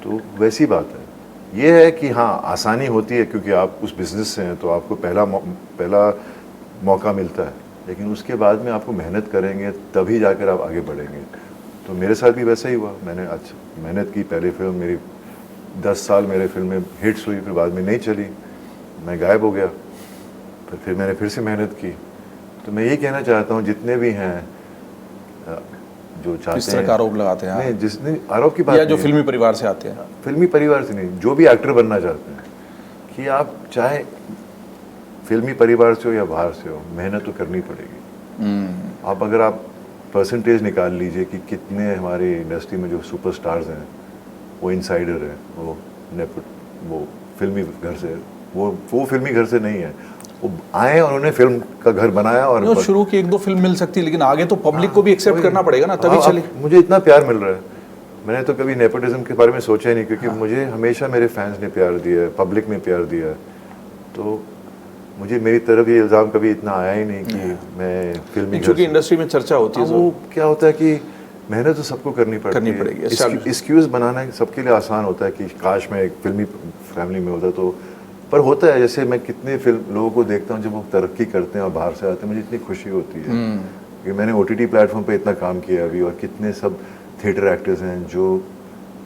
तो वैसी बात है। ये है कि हाँ, आसानी होती है क्योंकि आप उस बिज़नेस से हैं, तो आपको पहला मौका मिलता है। लेकिन उसके बाद में आपको मेहनत करेंगे तभी जाकर आप आगे बढ़ेंगे। तो मेरे साथ भी वैसा ही हुआ। मैंने अच्छा मेहनत की, पहली फिल्म मेरी 10 साल मेरे फिल्में हिट्स हुई, फिर बाद में नहीं चली, मैं गायब हो गया। फिर मैंने फिर से मेहनत की। तो मैं ये कहना चाहता हूँ, जितने भी हैं जो चाहते हैं, इस तरह का आरोप लगाते हैं, नहीं, जिसने आरोप की बात या जो फिल्मी परिवार से आते हैं, फिल्मी परिवार से नहीं, जो भी एक्टर बनना चाहते हैं, कि आप चाहे फिल्मी परिवार से हो या बाहर से हो, मेहनत तो करनी पड़ेगी। आप अगर आप परसेंटेज निकाल लीजिए कि कितने हमारी इंडस्ट्री में जो सुपरस्टार्स हैं, वो इनसाइडर है, वो फिल्मी घर से, वो फिल्मी घर से नहीं है, वो आए और उन्होंने फिल्म का घर बनाया और नहीं, शुरू की 1-2 फिल्म मिल सकती है, लेकिन आगे तो पब्लिक को भी एक्सेप्ट करना पड़ेगा ना, तभी चले। मुझे इतना प्यार मिल रहा है, मैंने तो कभी नेपोटिज्म के बारे में सोचा ही नहीं, क्योंकि मुझे हमेशा मेरे फैंस ने प्यार दिया है, पब्लिक ने प्यार दिया है, तो मुझे मेरी तरफ ये इल्ज़ाम कभी इतना आया ही नहीं कि मैं फिल्मी, क्योंकि इंडस्ट्री में चर्चा होती है, वो क्या होता है कि मेहनत तो सबको करनी पड़ेगी, एक्सक्यूज़ बनाना सबके लिए आसान होता है कि काश मैं एक फिल्मी फैमिली में होता, तो पर होता है, जैसे मैं कितने फिल्म लोगों को देखता हूँ जब वो तरक्की करते हैं और बाहर से आते हैं, मुझे इतनी खुशी होती है कि मैंने OTT प्लेटफॉर्म पे इतना काम किया अभी, और कितने सब थिएटर एक्टर्स हैं जो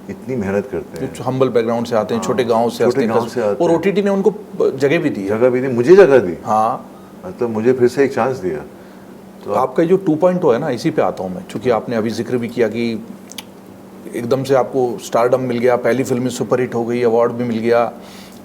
इतनी मेहनत करते हैं, जो हम्बल बैकग्राउंड से आते हैं, छोटे गांव से आते हैं, और OTT ने उनको जगह भी दी, मुझे जगह दी, हाँ, मतलब मुझे फिर से एक चांस दिया। तो आपका जो 2.0 है ना, इसी पे आता हूँ मैं, क्योंकि आपने अभी जिक्र भी किया कि एकदम से आपको स्टारडम मिल गया, पहली फिल्म में सुपरहिट हो गई, अवार्ड भी मिल गया,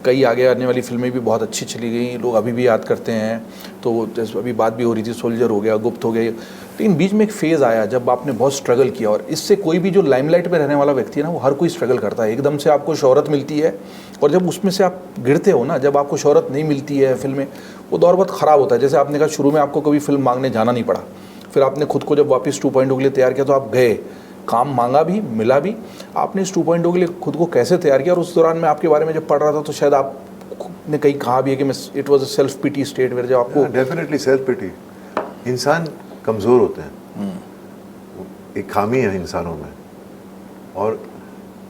कई आगे आने वाली फिल्में भी बहुत अच्छी चली गई, लोग अभी भी याद करते हैं। तो जैसे अभी बात भी हो रही थी, सोल्जर हो गया, गुप्त हो गया, लेकिन बीच में एक फेज़ आया जब आपने बहुत स्ट्रगल किया, और इससे कोई भी जो लाइमलाइट में रहने वाला व्यक्ति है ना, वो हर कोई स्ट्रगल करता है। एकदम से आपको शोहरत मिलती है, और जब उसमें से आप गिरते हो ना, जब आपको शोहरत नहीं मिलती है फिल्में, वो दौर बहुत ख़राब होता है। जैसे आपने कहा शुरू में आपको कभी फिल्म मांगने जाना नहीं पड़ा, फिर आपने खुद को जब वापस 2.0 के लिए तैयार किया तो आप गए, काम मांगा भी, मिला भी। आपने इस 2.0 के लिए खुद को कैसे तैयार किया? और उस दौरान मैं आपके बारे में जब पढ़ रहा था तो शायद आपने कहीं कहा भी है कि मैं it was a self pity state, where जब आपको डेफिनेटली सेल्फ पिटी, इंसान कमज़ोर होते हैं, एक खामी है इंसानों में, और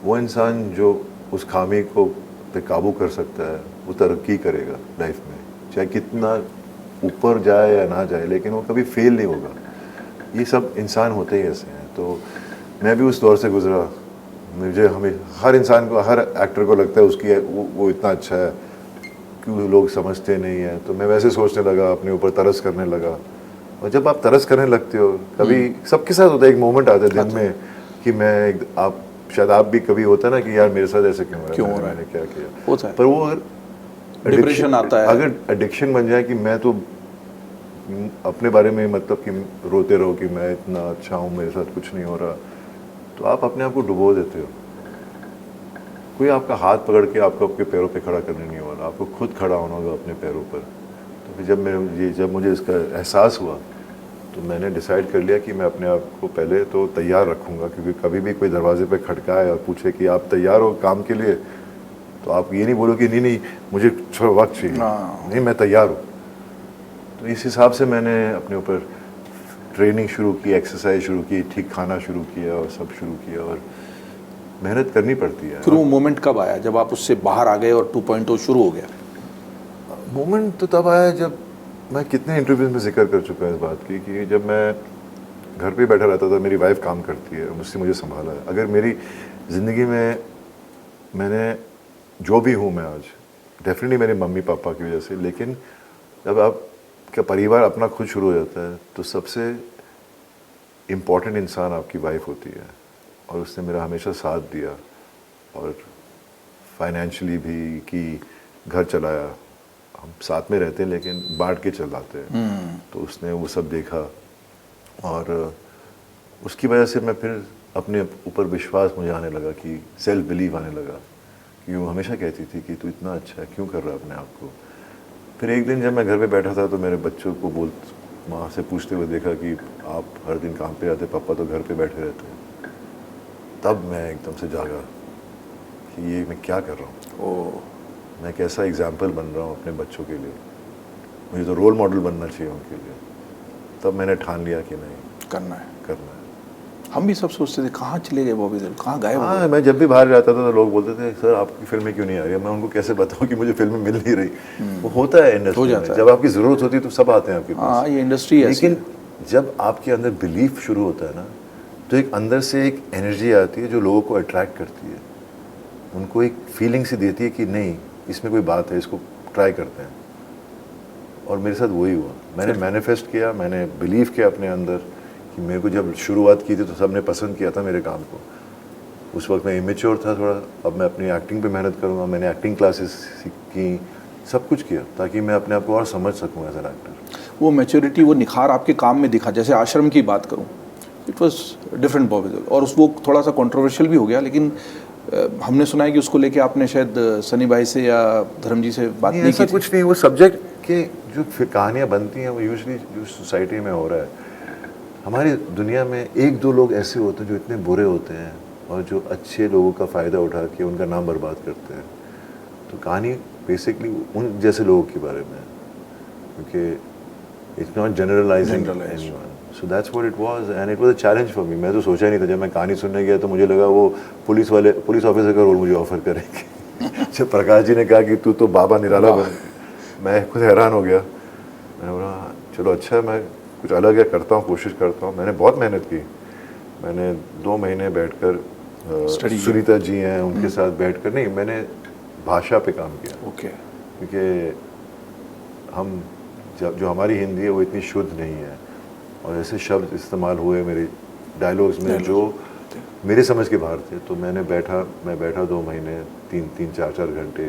वो इंसान जो उस खामी को पे काबू कर सकता है वो तरक्की करेगा लाइफ में, चाहे कितना ऊपर जाए या ना जाए, लेकिन वो कभी फेल नहीं होगा। ये सब इंसान होते ही ऐसे हैं। तो मैं भी उस दौर से गुजरा, मुझे हमें हर इंसान को, हर एक्टर को लगता है उसकी वो इतना अच्छा है, क्यों लोग समझते नहीं हैं। तो मैं वैसे सोचने लगा, अपने ऊपर तरस करने लगा, और जब आप तरस करने लगते हो, कभी सबके साथ होता है, एक मोमेंट आता है दिन में कि मैं आप शायद आप भी कभी होता है ना कि यार मेरे साथ ऐसे क्यों हो रहा है, मैंने क्या किया होता है। पर वो अगर डिप्रेशन आता है, अगर एडिक्शन बन जाए कि मैं तो अपने बारे में मतलब कि रोते रहो कि मैं इतना अच्छा हूँ, मेरे साथ कुछ नहीं हो रहा, तो आप अपने आप को डुबो देते हो। कोई आपका हाथ पकड़ के आपको आपके पैरों पे खड़ा करने नहीं वाला, आपको खुद खड़ा होना होगा अपने पैरों पर। तो फिर जब मुझे इसका एहसास हुआ तो मैंने डिसाइड कर लिया कि मैं अपने आप को पहले तो तैयार रखूँगा, क्योंकि कभी भी कोई दरवाजे पे खटकाए और पूछे कि आप तैयार हो काम के लिए, तो आप ये नहीं बोलो कि नहीं मुझे थोड़ा वक्त चाहिए, नहीं मैं तैयार हूँ। तो इस हिसाब से मैंने अपने ऊपर ट्रेनिंग शुरू की, एक्सरसाइज शुरू की, ठीक खाना शुरू किया और सब शुरू किया, और मेहनत करनी पड़ती है। फिर वो मोमेंट कब आया जब आप उससे बाहर आ गए और 2.0 शुरू हो गया? मोमेंट तो तब आया जब मैं कितने इंटरव्यूज में जिक्र कर चुका हूँ इस बात की कि जब मैं घर पे बैठा रहता था, मेरी वाइफ काम करती है, मुझसे मुझे संभाला है। अगर मेरी ज़िंदगी में मैंने जो भी हूँ मैं आज, डेफिनेटली मेरे मम्मी पापा की वजह से, लेकिन जब आपका परिवार अपना खुद शुरू हो जाता है तो सबसे इम्पॉर्टेंट इंसान आपकी वाइफ होती है, और उसने मेरा हमेशा साथ दिया, और फाइनेंशियली भी कि घर चलाया, हम साथ में रहते हैं लेकिन बांट के चलाते हैं। तो उसने वो सब देखा, और उसकी वजह से मैं फिर अपने ऊपर विश्वास मुझे आने लगा, कि सेल्फ बिलीव आने लगा, कि वो हमेशा कहती थी कि तू इतना अच्छा है, क्यों कर रहा है अपने आप को। फिर एक दिन जब मैं घर पे बैठा था तो मेरे बच्चों को माँ से पूछते हुए देखा कि आप हर दिन काम पे आते, पापा तो घर पे बैठे रहते हैं। तब मैं एकदम से जागा कि ये मैं क्या कर रहा हूँ, मैं कैसा एग्जाम्पल बन रहा हूँ अपने बच्चों के लिए, मुझे तो रोल मॉडल बनना चाहिए उनके लिए। तब मैंने ठान लिया कि नहीं, करना है। हम भी सब सोचते थे कहाँ चले गए बॉबी देओल, कहाँ गायब हो गए? मैं जब भी बाहर जाता था तो लोग बोलते थे सर आपकी फिल्में क्यों नहीं आ रही, मैं उनको कैसे बताऊँ कि मुझे फिल्में मिल नहीं रही। वो होता है इंडस्ट्री में, जब आपकी ज़रूरत होती है तो सब आते हैं आपके पास। ये इंडस्ट्री है। लेकिन जब आपके अंदर बिलीफ शुरू होता है ना, तो एक अंदर से एक एनर्जी आती है जो लोगों को अट्रैक्ट करती है, उनको एक फीलिंग सी देती है कि नहीं इसमें कोई बात है, इसको ट्राई करते हैं। और मेरे साथ वही हुआ, मैंने मैनिफेस्ट किया, मैंने बिलीव किया अपने अंदर कि मेरे को जब शुरुआत की थी तो सबने पसंद किया था मेरे काम को। उस वक्त मैं इमेच्योर था थोड़ा, अब मैं अपनी एक्टिंग पे मेहनत करूँगा, मैंने एक्टिंग क्लासेस की, सब कुछ किया ताकि मैं अपने आप को और समझ सकूँ एज एन एक्टर। वो मैच्योरिटी, वो निखार आपके काम में दिखा। जैसे आश्रम की बात करूँ, it was different Bobby Deol, और उस वो थोड़ा सा कंट्रोवर्शियल भी हो गया, लेकिन हमने सुना है कि उसको लेके आपने शायद सनी भाई से या धर्म जी से बात नहीं ऐसा की थी। कुछ नहीं, वो सब्जेक्ट के जो कहानियाँ बनती हैं वो यूजुअली जो सोसाइटी में हो रहा है, हमारी दुनिया में एक दो लोग ऐसे होते हैं जो इतने बुरे होते हैं और जो अच्छे लोगों का फ़ायदा उठा के उनका नाम बर्बाद करते हैं। तो कहानी बेसिकली उन जैसे लोगों के बारे में है, क्योंकि it's not generalising anyone, so that's what it was and it was a challenge for me. मैं तो सोचा ही नहीं था, जब मैं कहानी सुनने गया तो मुझे लगा वो पुलिस ऑफिसर का रोल मुझे ऑफर करेंगे। जब प्रकाश जी ने कहा कि तू तो बाबा निराला बन, मैं खुद हैरान हो गया। मैंने बोला चलो अच्छा है, मैं कुछ अलग है करता हूँ, कोशिश करता हूँ। मैंने बहुत मेहनत की, मैंने 2 महीने बैठकर सुनीता जी हैं उनके साथ बैठकर, नहीं मैंने भाषा पे काम किया। ओके। क्योंकि हम जो हमारी हिंदी है वो इतनी शुद्ध नहीं है और ऐसे शब्द इस्तेमाल हुए मेरे डायलॉग्स में जो मेरे समझ के बाहर थे। तो मैं बैठा 2 महीने 3-4 घंटे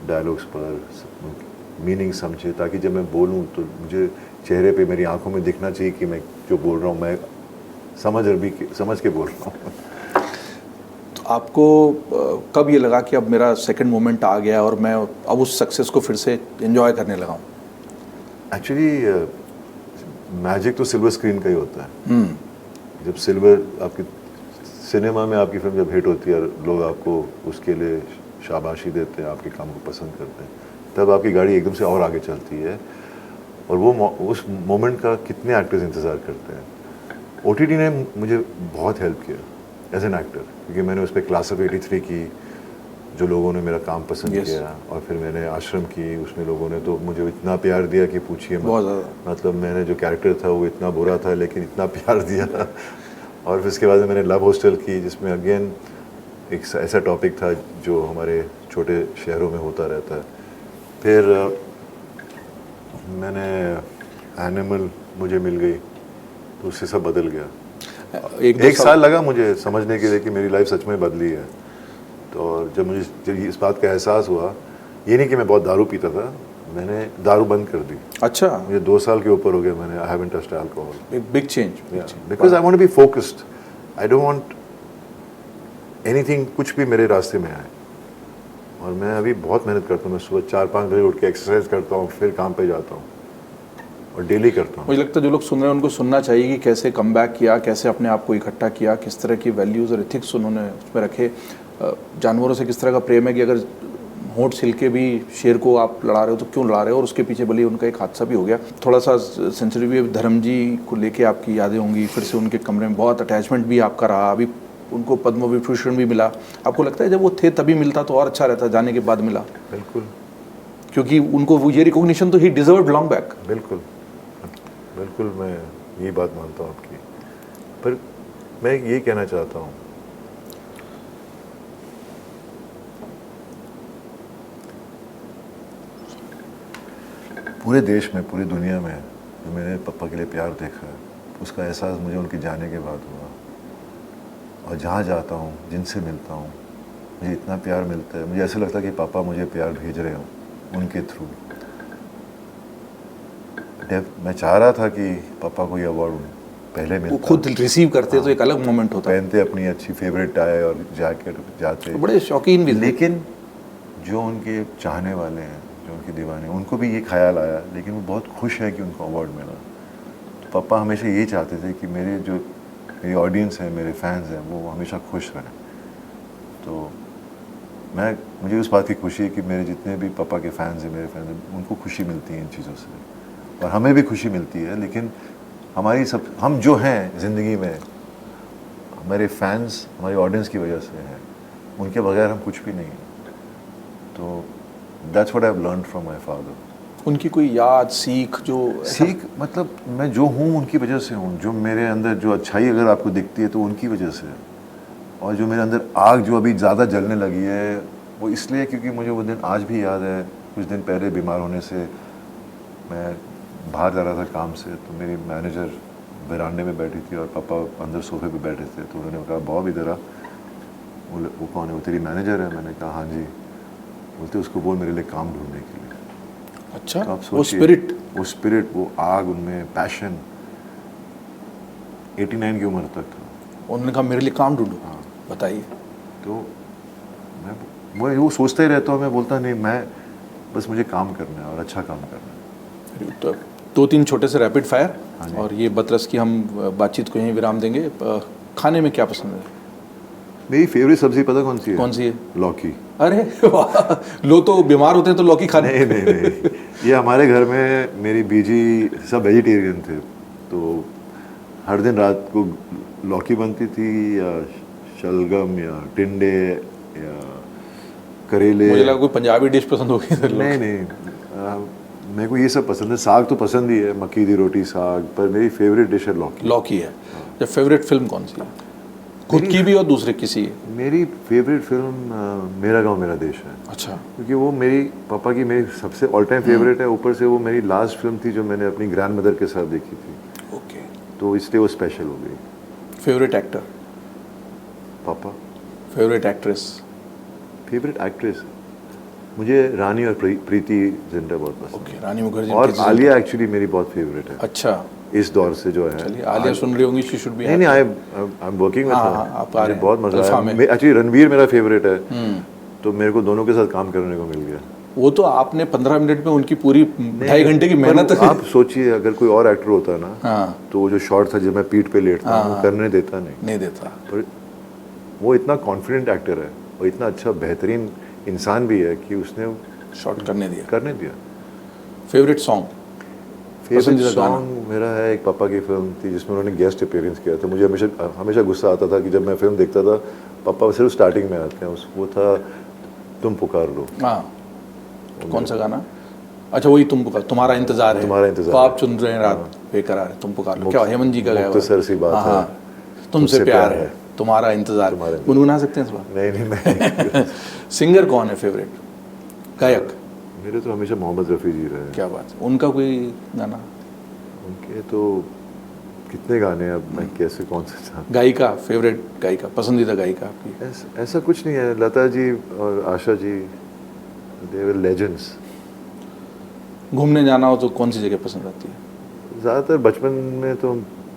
डायलॉग्स पर मीनिंग समझे, ताकि जब मैं बोलूं तो मुझे चेहरे पे मेरी आंखों में दिखना चाहिए कि मैं जो बोल रहा हूँ मैं समझ के बोल रहा हूँ। तो आपको कब ये लगा कि अब मेरा सेकंड मोमेंट आ गया और मैं अब उस सक्सेस को फिर से एंजॉय करने लगा हूँ? एक्चुअली मैजिक तो सिल्वर स्क्रीन का ही होता है। जब सिल्वर आपकी सिनेमा में आपकी फिल्म जब हिट होती है, लोग आपको उसके लिए शाबाशी देते हैं, आपके काम को पसंद करते हैं, तब आपकी गाड़ी एकदम से और आगे चलती है। और वो उस मोमेंट का कितने एक्टर्स इंतज़ार करते हैं। OTT ने मुझे बहुत हेल्प किया एज एन एक्टर, क्योंकि मैंने उस पर क्लास ऑफ 83 की, जो लोगों ने मेरा काम पसंद किया, और फिर मैंने आश्रम की, उसमें लोगों ने तो मुझे इतना प्यार दिया कि पूछिए मत। मतलब मैंने जो कैरेक्टर था वो इतना बुरा था लेकिन इतना प्यार दिया। और फिर इसके बाद मैंने लव हॉस्टल की, जिसमें अगेन एक ऐसा टॉपिक था जो हमारे छोटे शहरों में होता रहता है। फिर मैंने एनिमल मुझे मिल गई, तो उससे सब बदल गया। एक साल लगा मुझे समझने के लिए कि मेरी लाइफ सच में बदली है। तो जब इस बात का एहसास हुआ, ये नहीं कि मैं बहुत दारू पीता था, मैंने दारू बंद कर दी। अच्छा। मुझे 2 साल के ऊपर हो गया, मैंने I haven't touched alcohol. Big change, because I want to be focused, I don't want anything कुछ भी मेरे रास्ते में आए। और मैं अभी बहुत मेहनत करता हूँ, मैं सुबह 4-5 बजे उठ के एक्सरसाइज करता हूँ, फिर काम पे जाता हूँ और डेली करता हूँ। मुझे लगता है जो लोग सुन रहे हैं उनको सुनना चाहिए कि कैसे कमबैक किया, कैसे अपने आप को इकट्ठा किया, किस तरह की वैल्यूज़ और एथिक्स उन्होंने उसमें रखे, जानवरों से किस तरह का प्रेम है कि अगर होंठ छिल के भी शेर को आप लड़ा रहे हो तो क्यों लड़ा रहे हो, और उसके पीछे भले उनका एक हादसा भी हो गया। थोड़ा सा सेंचुरी भी धर्म जी को लेके आपकी यादें होंगी, फिर से उनके कमरे में बहुत अटैचमेंट भी आपका रहा, अभी उनको पद्म विभूषण भी मिला। आपको लगता है जब वो थे तभी मिलता तो और अच्छा रहता, जाने के बाद मिला? बिल्कुल, क्योंकि उनको वो ये रिकॉग्निशन तो ही डिजर्व्ड लॉन्ग बैक। बिल्कुल बिल्कुल, मैं ये बात मानता हूँ आपकी। पर मैं ये कहना चाहता हूँ, पूरे देश में, पूरी दुनिया में जो मैंने पापा के लिए प्यार देखा है, उसका एहसास मुझे उनके जाने के बाद हुआ। और जहाँ जाता हूँ, जिनसे मिलता हूँ, मुझे इतना प्यार मिलता है, मुझे ऐसा लगता है कि पापा मुझे प्यार भेज रहे हों उनके थ्रू। मैं चाह रहा था कि पापा को ये अवार्ड पहले मिलता, वो खुद रिसीव करते तो एक अलग मोमेंट होता, पहनते अपनी अच्छी फेवरेट टाई और जैकेट जाते, तो बड़े शौकीन भी। लेकिन जो उनके चाहने वाले हैं, जो उनके दीवाने, उनको भी ये ख्याल आया, लेकिन वो बहुत खुश है कि उनको अवार्ड मिला। तो पापा हमेशा ये चाहते थे कि मेरी ऑडियंस है, मेरे फैंस हैं, वो हमेशा खुश रहें। तो मुझे उस बात की खुशी है कि मेरे जितने भी पापा के फैंस हैं, मेरे फैंस हैं, उनको खुशी मिलती है इन चीज़ों से, और हमें भी खुशी मिलती है। लेकिन हम जो हैं ज़िंदगी में, हमारे फैंस, हमारी ऑडियंस की वजह से हैं, उनके बगैर हम कुछ भी नहीं हैं। तो that's what I have learned from my father. उनकी कोई याद, सीख, मतलब मैं जो हूँ उनकी वजह से हूँ। जो मेरे अंदर जो अच्छाई अगर आपको दिखती है तो उनकी वजह से है, और जो मेरे अंदर आग जो अभी ज़्यादा जलने लगी है वो इसलिए क्योंकि मुझे वो दिन आज भी याद है। कुछ दिन पहले बीमार होने से मैं बाहर जा रहा था काम से, तो मेरी मैनेजर बरामदे में बैठी थी और पापा अंदर सोफे पे बैठे थे। तो उन्होंने कहा बॉब इधर आ। वो कौन है? वो तेरी मैनेजर है। मैंने कहा हाँ जी। बोलते उसको बोल मेरे लिए काम ढूंढने के लिए। अच्छा, तो आप वो स्पिरिट, वो आग उनमें, पैशन 89 की उम्र तक था। उन्होंने कहा मेरे लिए काम ढूंढो। हाँ, बताइए। तो मैं वो सोचता ही रहता हूँ, मैं बोलता नहीं, मैं बस मुझे काम करना है और अच्छा काम करना है। तो 2-3 छोटे से रैपिड फायर हाँ जी। और ये बतरस की हम बातचीत को यहीं विराम देंगे। खाने में क्या पसंद है? मेरी फेवरेट सब्जी पता कौन सी है? कौन सी है? लौकी। अरे वाह, लोग तो बीमार होते हैं तो लौकी खाने। नहीं, ये हमारे घर में मेरी बीजी सब वेजिटेरियन थे, तो हर दिन रात को लौकी बनती थी, या शलगम, या टिंडे, या करेले। मुझे लगा कोई पंजाबी डिश पसंद होगी सर। नहीं, मेरे को ये सब पसंद है। साग तो पसंद ही है, मक्की दी रोटी, साग, पर मेरी फेवरेट डिश है लौकी। लौकी है। जब फेवरेट फिल्म कौन सी है? खुद की भी और दूसरे किसी है? मेरी फेवरेट फिल्म मेरा गांव मेरा देश है। अच्छा। क्योंकि वो मेरी पापा की मेरी सबसे ऑल टाइम फेवरेट है। ऊपर से वो मेरी लास्ट फिल्म थी जो मैंने अपनी ग्रैंड मदर के साथ देखी थी, ओके। तो इसलिए वो स्पेशल हो गई। Favourite actor? पापा। Favourite actress? फेवरेट एक्ट्रेस मुझे रानी और प्रीति जिंटा बहुत पसंद ओके, रानी मुखर्जी। है। और आलिया एक्चुअली मेरी बहुत फेवरेट है अच्छा, इस दौर से जो है। चलिए आलिया सुन रही होंगी, शी शुड बी। नहीं, आई एम वर्किंग विद हाँ, आप आ हर। रहे हैं। बहुत मजा अल्फा आया। में। एक्चुअली रणवीर मेरा फेवरेट है, तो मेरे को दोनों के साथ काम करने को मिल गया। वो तो आपने 15 मिनट में उनकी पूरी 2.5 घंटे की मेहनत। आप सोचिए, अगर कोई और एक्टर होता ना, हाँ, तो वो जो शॉट था जब मैं पीठ पे लेटता हूँ, वो करने देता नहीं देता। पर वो इतना कॉन्फिडेंट एक्टर है और इतना अच्छा बेहतरीन इंसान भी है कि उसने शॉट करने दिया। Favourite song? सॉन्ग मेरा है, एक पापा की फिल्म थी जिसमें उन्होंने गेस्ट अपीयरेंस किया था। मुझे हमेशा गुस्सा आता था कि जब मैं फिल्म देखता था, पापा सिर्फ स्टार्टिंग में आते हैं। वो था तुम पुकार लो। हाँ, कौन सा गाना? अच्छा, वही तुम पुकार, तुम्हारा इंतजार है, तुम्हारा इंतजार तो आप चुन रहे हैं रात बेकरार है, तुम पुकार लो। क्या हेमंत जी का गाया हुआ? मुख्तसर सी बात है, तुमसे प्यार है, तुम्हारा इंतजार। गुनगुना सकते हैं थोड़ा? नहीं मैं सिंगर कौन है फेवरेट? गायक? मेरे तो हमेशा मोहम्मद रफ़ी जी रहे हैं। क्या बात है, उनका कोई गाना? उनके तो कितने गाने हैं, अब मैं कैसे कौन सा। गायिका, फेवरेट गायिका, पसंदीदा गायिका आपकी? ऐसा कुछ नहीं है। लता जी और आशा जी, दे वर लेजेंड्स। घूमने जाना हो तो कौन सी जगह पसंद आती है? ज़्यादातर बचपन में तो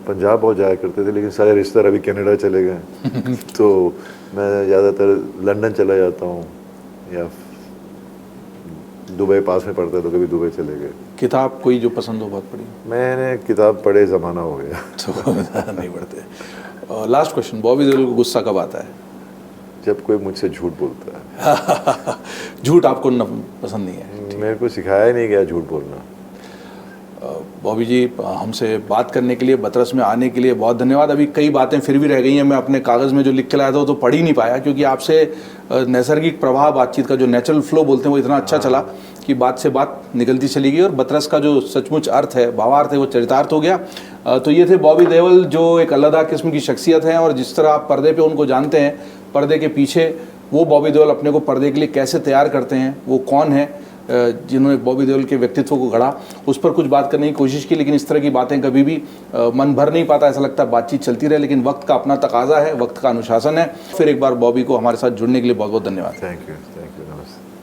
पंजाब बहुत जाया करते थे, लेकिन सारे रिश्तेदार अभी कनाडा चले गए तो मैं ज़्यादातर लंदन चला जाता हूँ, या दुबई पास में पड़ता है तो कभी दुबई चले गए। किताब कोई जो पसंद हो बहुत पढ़ी? मैंने किताब पढ़े ज़माना हो गया तो नहीं पढ़ते। लास्ट क्वेश्चन, बॉबी देओल को गुस्सा कब आता है? जब कोई मुझसे झूठ बोलता है। झूठ आपको पसंद नहीं है? मेरे को सिखाया ही नहीं गया झूठ बोलना। बॉबी जी, हमसे बात करने के लिए, बतरस में आने के लिए बहुत धन्यवाद। अभी कई बातें फिर भी रह गई हैं, मैं अपने कागज़ में जो लिख के लाया था वो तो पढ़ ही नहीं पाया, क्योंकि आपसे नैसर्गिक प्रवाह बातचीत का जो नेचुरल फ्लो बोलते हैं वो इतना अच्छा चला कि बात से बात निकलती चली गई और बतरस का जो सचमुच अर्थ है, भावार्थ है, वो चरितार्थ हो गया। तो ये थे बॉबी देओल, जो एक अलग किस्म की शख्सियत हैं, और जिस तरह आप पर्दे पे उनको जानते हैं, पर्दे के पीछे वो बॉबी देओल अपने को पर्दे के लिए कैसे तैयार करते हैं, वो कौन है जिन्होंने बॉबी देओल के व्यक्तित्व को गढ़ा, उस पर कुछ बात करने की कोशिश की। लेकिन इस तरह की बातें कभी भी मन भर नहीं पाता, ऐसा लगता है बातचीत चलती रहे, लेकिन वक्त का अपना तकाजा है, वक्त का अनुशासन है। फिर एक बार बॉबी को हमारे साथ जुड़ने के लिए बहुत बहुत धन्यवाद। Thank you.